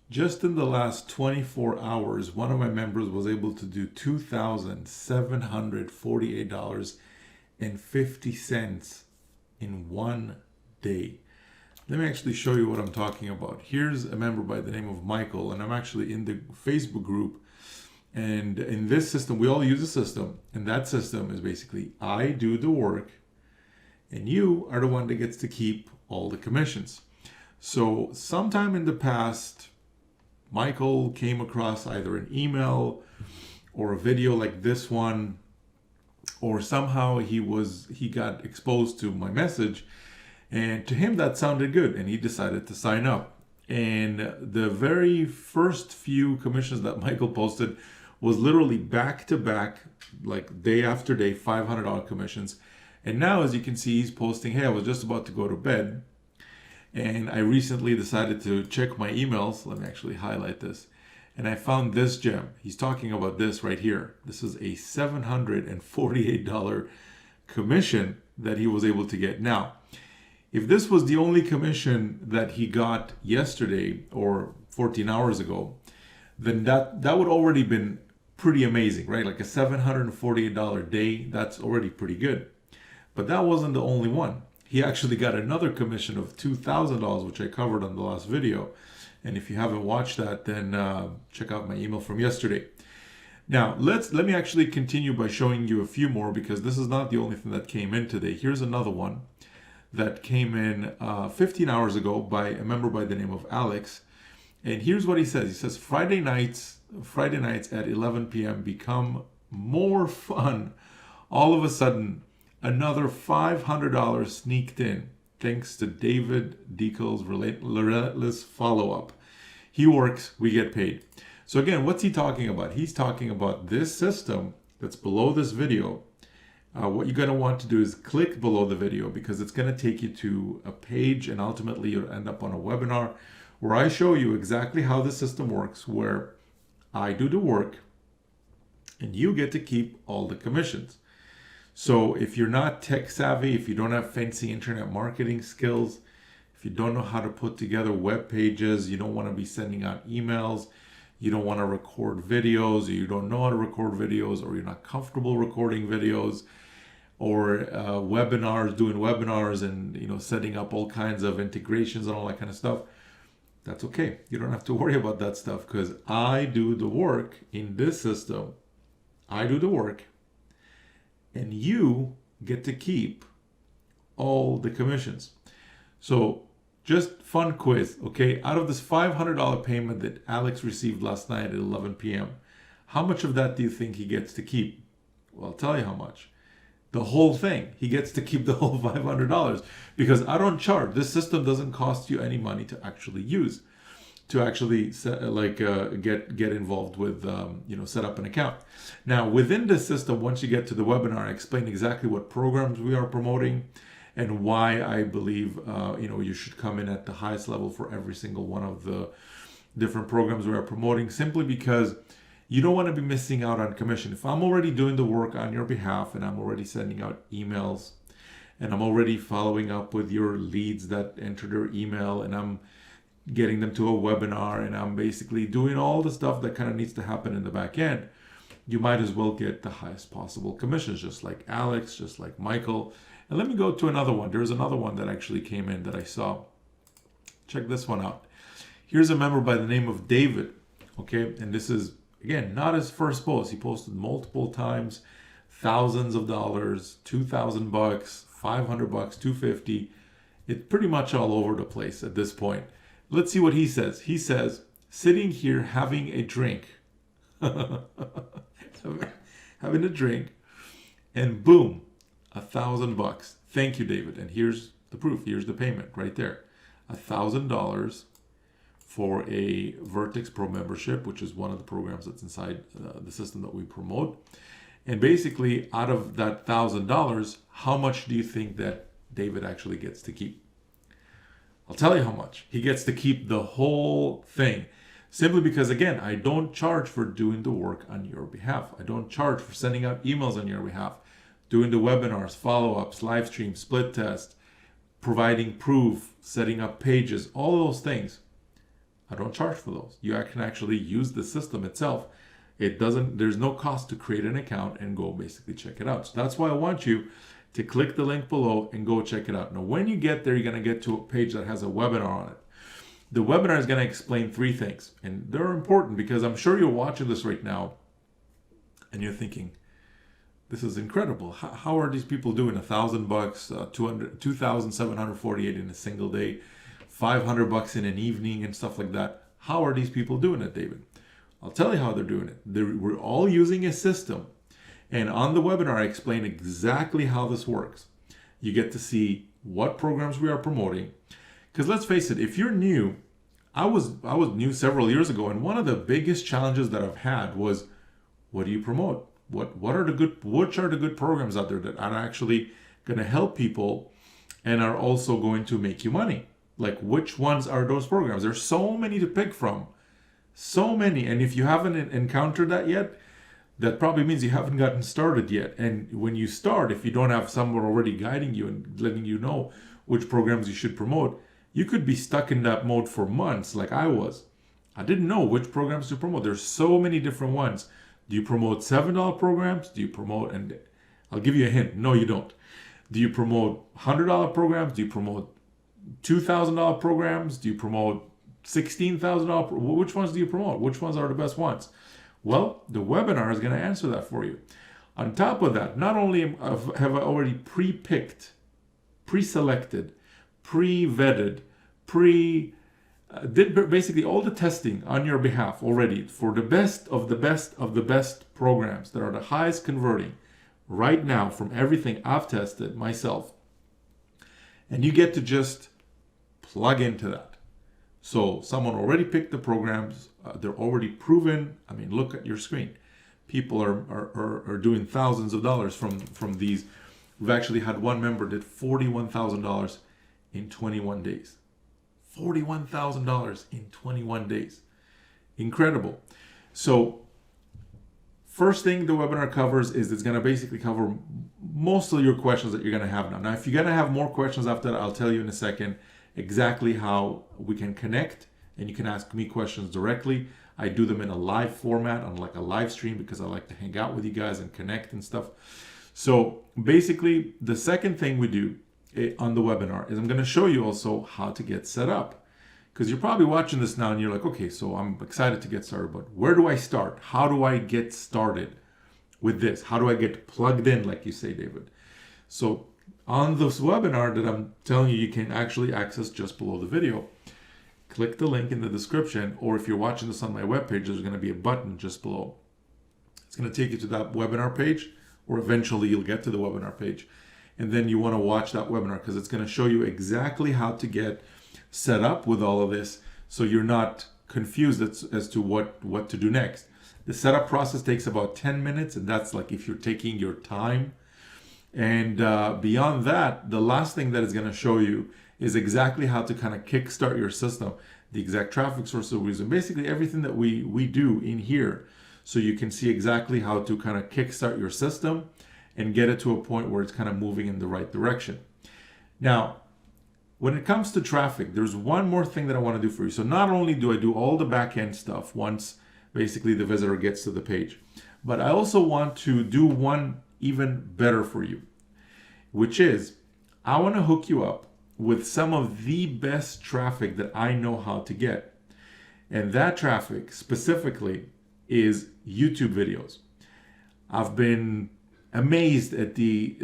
Just in the last 24 hours, one of my members was able to do $2,748.50 in one day. Let me actually show you what I'm talking about. Here's a member by the name of Michael, and I'm actually in the Facebook group. And in this system, we all use a system, and that system is basically I do the work, and you are the one that gets to keep all the commissions. So sometime in the past, Michael came across either an email or a video like this one, or somehow he got exposed to my message, and to him that sounded good, and he decided to sign up. And the very first few commissions that Michael posted was literally back to back, like day after day, $500 commissions. And now, as you can see, he's posting, hey, I was just about to go to bed, and I recently decided to check my emails. Let me actually highlight this. And I found this gem. He's talking about this right here. This is a $748 commission that he was able to get. Now, if this was the only commission that he got yesterday or 14 hours ago, then that would already been pretty amazing, right? Like a $748 day, that's already pretty good. But that wasn't the only one. He actually got another commission of $2,000, which I covered on the last video. And if you haven't watched that, then check out my email from yesterday. Now, let me actually continue by showing you a few more, because this is not the only thing that came in today. Here's another one that came in 15 hours ago by a member by the name of Alex. And here's what he says. He says, Friday nights at 11 p.m. become more fun. All of a sudden, another $500 sneaked in, thanks to David Dekel's relentless follow-up. He works, we get paid. So again, what's he talking about? He's talking about this system that's below this video. What you're going to want to do is click below the video, because it's going to take you to a page, and ultimately you'll end up on a webinar where I show you exactly how the system works, where I do the work and you get to keep all the commissions. So if you're not tech savvy, if you don't have fancy internet marketing skills, if you don't know how to put together web pages, you don't want to be sending out emails, you don't want to record videos, or you don't know how to record videos, or you're not comfortable recording videos, or doing webinars and setting up all kinds of integrations and all that kind of stuff, that's okay. You don't have to worry about that stuff, because I do the work in this system. I do the work, and you get to keep all the commissions. So just fun quiz, okay? Out of this $500 payment that Alex received last night at 11 p.m., how much of that do you think he gets to keep? Well, I'll tell you how much. The whole thing. He gets to keep the whole $500, because I don't charge. This system doesn't cost you any money to actually use, to actually get involved with, set up an account. Now, within this system, once you get to the webinar, I explain exactly what programs we are promoting and why I believe, you should come in at the highest level for every single one of the different programs we are promoting, simply because you don't want to be missing out on commission. If I'm already doing the work on your behalf, and I'm already sending out emails, and I'm already following up with your leads that enter their email, and I'm getting them to a webinar, and I'm basically doing all the stuff that kind of needs to happen in the back end, you might as well get the highest possible commissions, just like Alex, just like Michael. And let me go to another one. There's another one that actually came in that I saw. Check this one out. Here's a member by the name of David. Okay, and this is, again, not his first post. He posted multiple times, thousands of dollars, $2,000, $500, $250. It's pretty much all over the place at this point. Let's see what he says. He says, sitting here having a drink, having a drink, and boom, $1,000. Thank you, David. And here's the proof. Here's the payment right there. $1,000 for a Vertex Pro membership, which is one of the programs that's inside the system that we promote. And basically, out of that $1,000, how much do you think that David actually gets to keep? I'll tell you how much. He gets to keep the whole thing. Simply because, again, I don't charge for doing the work on your behalf. I don't charge for sending out emails on your behalf, doing the webinars, follow-ups, live streams, split test, providing proof, setting up pages, all those things. I don't charge for those. You can actually use the system itself. There's no cost to create an account and go basically check it out. So that's why I want you to click the link below and go check it out. Now, when you get there, you're going to get to a page that has a webinar on it. The webinar is going to explain 3 things, and they're important because I'm sure you're watching this right now and you're thinking, this is incredible. How are these people doing $1,000, 2,748 in a single day, $500 in an evening and stuff like that? How are these people doing it, David? I'll tell you how they're doing it. We're all using a system. And on the webinar, I explain exactly how this works. You get to see what programs we are promoting. Because let's face it, if you're new, I was new several years ago, and one of the biggest challenges that I've had was, what do you promote? Which are the good programs out there that are actually going to help people and are also going to make you money? Like, which ones are those programs? There's so many to pick from. So many. And if you haven't encountered that yet, that probably means you haven't gotten started yet. And when you start, if you don't have someone already guiding you and letting you know which programs you should promote, you could be stuck in that mode for months like I was. I didn't know which programs to promote. There's so many different ones. Do you promote $7 programs? Do you promote, and I'll give you a hint, no you don't. Do you promote $100 programs? Do you promote $2,000 programs? Do you promote $16,000? Which ones do you promote? Which ones are the best ones? Well, the webinar is going to answer that for you. On top of that, not only have I already pre-picked, pre-selected, pre-vetted, did basically all the testing on your behalf already for the best of the best of the best programs that are the highest converting right now from everything I've tested myself. And you get to just plug into that. So someone already picked the programs, they're already proven. I mean, look at your screen. People are doing thousands of dollars from these. We've actually had one member did $41,000 in 21 days. $41,000 in 21 days. Incredible. So first thing the webinar covers is it's going to basically cover most of your questions that you're going to have now. Now, if you're going to have more questions after that, I'll tell you in a second exactly how we can connect, and you can ask me questions directly. I do them in a live format on like a live stream because I like to hang out with you guys and connect and stuff. So basically, the second thing we do on the webinar is I'm going to show you also how to get set up, because you're probably watching this now and you're like, okay, so I'm excited to get started, but where do I start? How do I get started with this? How do I get plugged in, like you say, David? So on this webinar that I'm telling you can actually access just below the video, click the link in the description, or if you're watching this on my webpage, there's going to be a button just below. It's going to take you to that webinar page, or eventually you'll get to the webinar page. And then you want to watch that webinar because it's going to show you exactly how to get set up with all of this, so you're not confused as to what to do next. The setup process takes about 10 minutes, and that's like if you're taking your time. And beyond that, the last thing that it's going to show you is exactly how to kind of kickstart your system, the exact traffic source that we use, and basically everything that we do in here, so you can see exactly how to kind of kickstart your system and get it to a point where it's kind of moving in the right direction. Now, when it comes to traffic, there's one more thing that I want to do for you. So not only do I do all the back-end stuff once basically the visitor gets to the page, but I also want to do one even better for you, which is I want to hook you up with some of the best traffic that I know how to get. And that traffic specifically is YouTube videos. I've been amazed at the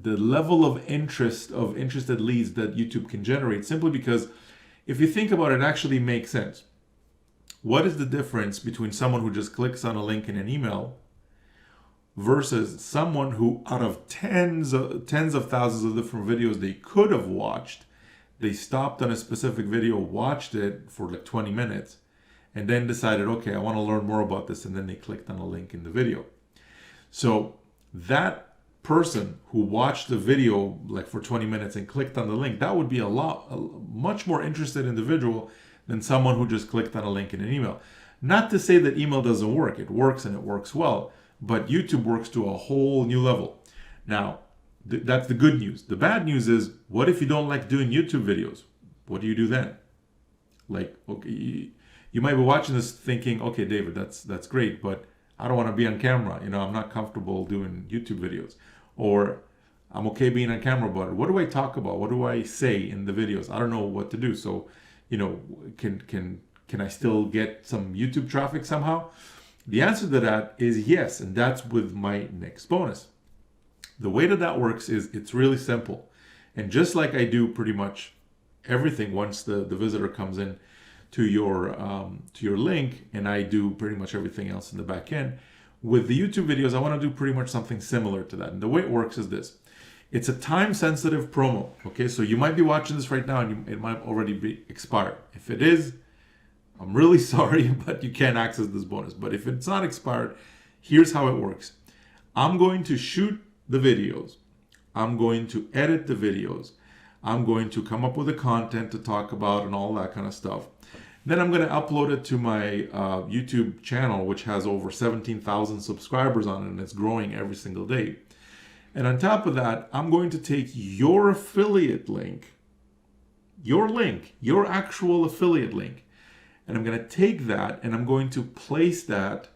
level of interest of interested leads that YouTube can generate, simply because if you think about it, it actually makes sense. What is the difference between someone who just clicks on a link in an email versus someone who, out of tens of thousands of different videos they could have watched, they stopped on a specific video, watched it for like 20 minutes, and then decided, okay, I want to learn more about this, and then they clicked on a link in the video. So that person who watched the video like for 20 minutes and clicked on the link, that would be a much more interested individual than someone who just clicked on a link in an email. Not to say that email doesn't work. It works, and it works well, but YouTube works to a whole new level. Now, that's the good news. The bad news is, what if you don't like doing YouTube videos? What do you do then? Like, okay, you might be watching this thinking, okay, David, that's great, but I don't want to be on camera. I'm not comfortable doing YouTube videos. Or I'm okay being on camera, but what do I talk about? What do I say in the videos? I don't know what to do. So, can I still get some YouTube traffic somehow? The answer to that is yes, and that's with my next bonus. The way that works is it's really simple. And just like I do pretty much everything once the visitor comes in to your link, and I do pretty much everything else in the back end, with the YouTube videos, I want to do pretty much something similar to that. And the way it works is this. It's a time-sensitive promo. Okay, so you might be watching this right now and it might already be expired. If it is, I'm really sorry, but you can't access this bonus. But if it's not expired, here's how it works. I'm going to shoot the videos. I'm going to edit the videos. I'm going to come up with the content to talk about and all that kind of stuff. Then I'm going to upload it to my YouTube channel, which has over 17,000 subscribers on it, and it's growing every single day. And on top of that, I'm going to take your affiliate link, your actual affiliate link, and I'm going to take that and I'm going to place that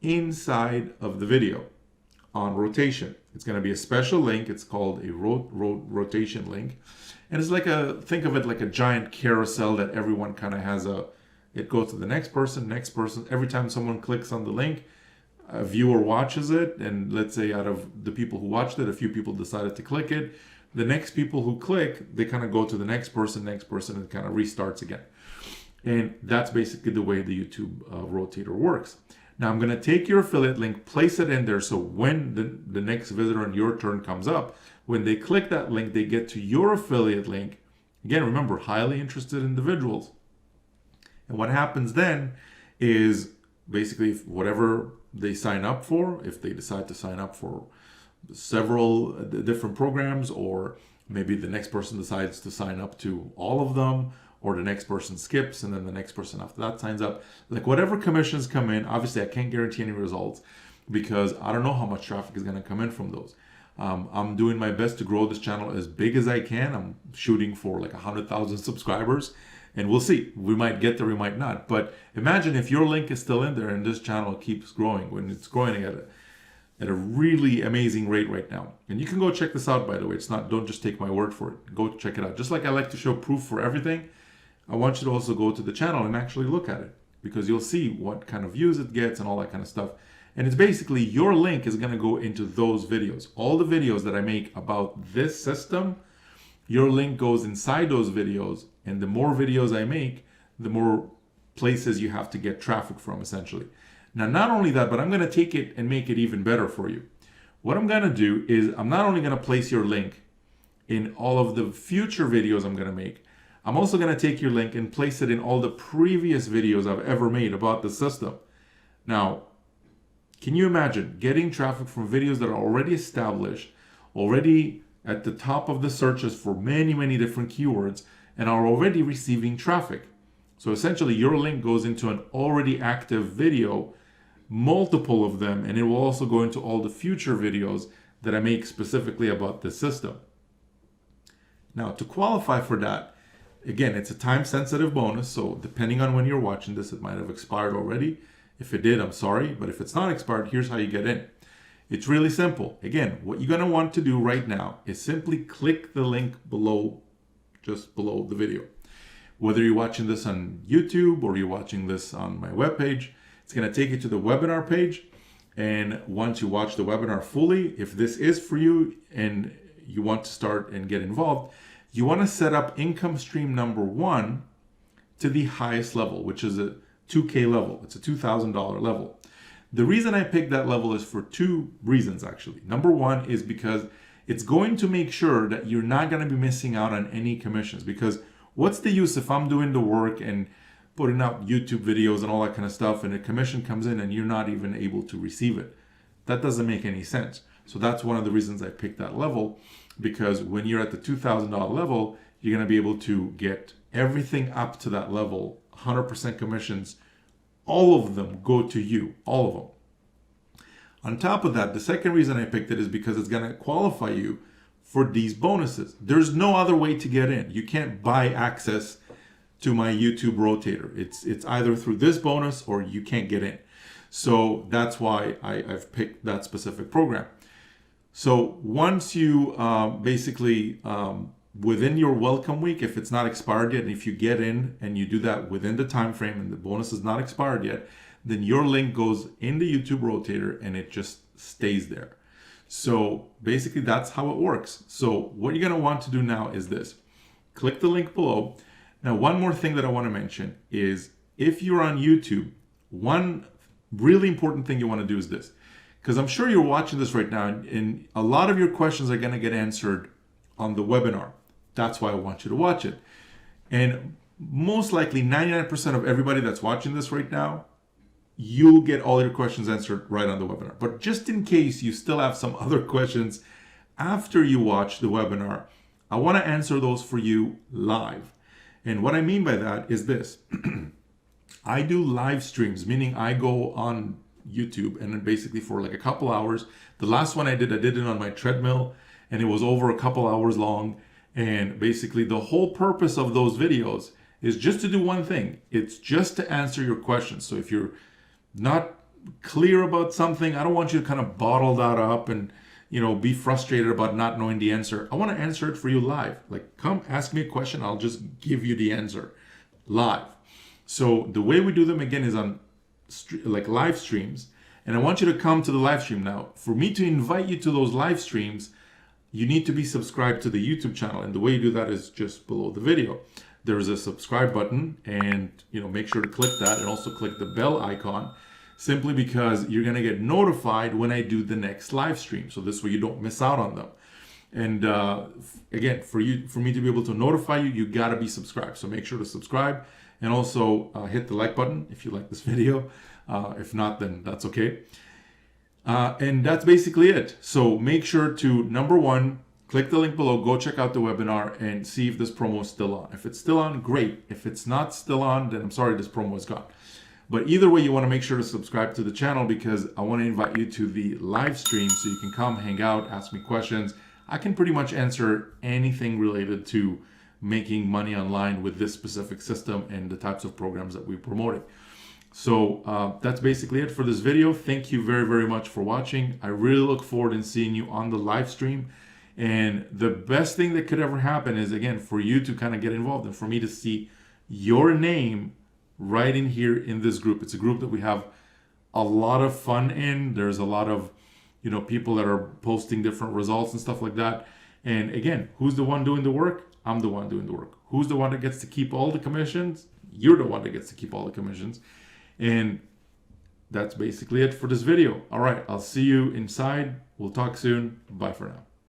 inside of the video on rotation. It's going to be a special link. It's called a rotation link. And it's like think of it like a giant carousel that everyone kind of has it goes to the next person. Every time someone clicks on the link, a viewer watches it. And let's say out of the people who watched it, a few people decided to click it. The next people who click, they kind of go to the next person, and it kind of restarts again. And that's basically the way the YouTube rotator works. Now I'm going to take your affiliate link, place it in there, so when the next visitor on your turn comes up, when they click that link, they get to your affiliate link. Again, remember, highly interested individuals. And what happens then is basically whatever they sign up for, if they decide to sign up for several different programs, or maybe the next person decides to sign up to all of them, or the next person skips and then the next person after that signs up. Like whatever commissions come in, obviously I can't guarantee any results because I don't know how much traffic is going to come in from those. I'm doing my best to grow this channel as big as I can. I'm shooting for like 100,000 subscribers, and we'll see. We might get there, we might not. But imagine if your link is still in there and this channel keeps growing, when it's growing at a really amazing rate right now. And you can go check this out, by the way. Don't just take my word for it. Go check it out. Just like I like to show proof for everything, I want you to also go to the channel and actually look at it, because you'll see what kind of views it gets and all that kind of stuff. And it's basically your link is going to go into those videos. All the videos that I make about this system, your link goes inside those videos. And the more videos I make, the more places you have to get traffic from, essentially. Now, not only that, but I'm going to take it and make it even better for you. What I'm going to do is I'm not only going to place your link in all of the future videos I'm going to make, I'm also going to take your link and place it in all the previous videos I've ever made about the system. Now, can you imagine getting traffic from videos that are already established, already at the top of the searches for many, many different keywords, and are already receiving traffic? So essentially, your link goes into an already active video, multiple of them, and it will also go into all the future videos that I make specifically about this system. Now, to qualify for that, again, it's a time-sensitive bonus, so depending on when you're watching this, it might have expired already. If it did, I'm sorry, but if it's not expired, here's how you get in. It's really simple. Again, what you're going to want to do right now is simply click the link below, just below the video. Whether you're watching this on YouTube or you're watching this on my webpage, it's going to take you to the webinar page. And once you watch the webinar fully, if this is for you and you want to start and get involved, you want to set up income stream number 1 to the highest level, which is a 2K level. It's a $2,000 level. The reason I picked that level is for 2 reasons, actually. Number 1 is because it's going to make sure that you're not going to be missing out on any commissions. Because what's the use if I'm doing the work and putting out YouTube videos and all that kind of stuff, and a commission comes in and you're not even able to receive it? That doesn't make any sense. So that's one of the reasons I picked that level, because when you're at the $2,000 level, you're going to be able to get everything up to that level, 100% commissions. All of them go to you, all of them. On top of that, the second reason I picked it is because it's going to qualify you for these bonuses. There's no other way to get in. You can't buy access to my YouTube rotator. It's either through this bonus or you can't get in. So that's why I've picked that specific program. So once you basically within your welcome week, if it's not expired yet, and if you get in and you do that within the time frame and the bonus is not expired yet, then your link goes in the YouTube rotator and it just stays there. So basically that's how it works. So what you're going to want to do now is this. Click the link below. Now, one more thing that I want to mention is if you're on YouTube, one really important thing you want to do is this, because I'm sure you're watching this right now and a lot of your questions are going to get answered on the webinar. That's why I want you to watch it. And most likely 99% of everybody that's watching this right now, you'll get all your questions answered right on the webinar. But just in case you still have some other questions after you watch the webinar, I want to answer those for you live. And what I mean by that is this. I do live streams, meaning I go on YouTube and then basically for like a couple hours. The last one I did it on my treadmill and it was over a couple hours long. And basically the whole purpose of those videos is just to do one thing. It's just to answer your questions. So if you're not clear about something, I don't want you to kind of bottle that up and be frustrated about not knowing the answer. I want to answer it for you live. Like, come ask me a question. I'll just give you the answer live. So the way we do them again is on like live streams. And I want you to come to the live stream. Now, for me to invite you to those live streams, you need to be subscribed to the YouTube channel. And the way you do that is just below the video. There's a subscribe button and make sure to click that and also click the bell icon, simply because you're going to get notified when I do the next live stream. So this way you don't miss out on them. And again, for me to be able to notify you, you got to be subscribed. So make sure to subscribe and also hit the like button if you like this video. If not, then that's okay. And that's basically it. So make sure to, number one, click the link below, go check out the webinar and see if this promo is still on. If it's still on, great. If it's not still on, then I'm sorry, this promo is gone. But either way, you want to make sure to subscribe to the channel because I want to invite you to the live stream so you can come, hang out, ask me questions. I can pretty much answer anything related to making money online with this specific system and the types of programs that we're promoting. So that's basically it for this video. Thank you very, very much for watching. I really look forward to seeing you on the live stream. And the best thing that could ever happen is, again, for you to kind of get involved and for me to see your name right in here in this group. It's a group that we have a lot of fun in. There's a lot of, people that are posting different results and stuff like that. And again, who's the one doing the work? I'm the one doing the work. Who's the one that gets to keep all the commissions? You're the one that gets to keep all the commissions. And that's basically it for this video. All right, I'll see you inside. We'll talk soon. Bye for now.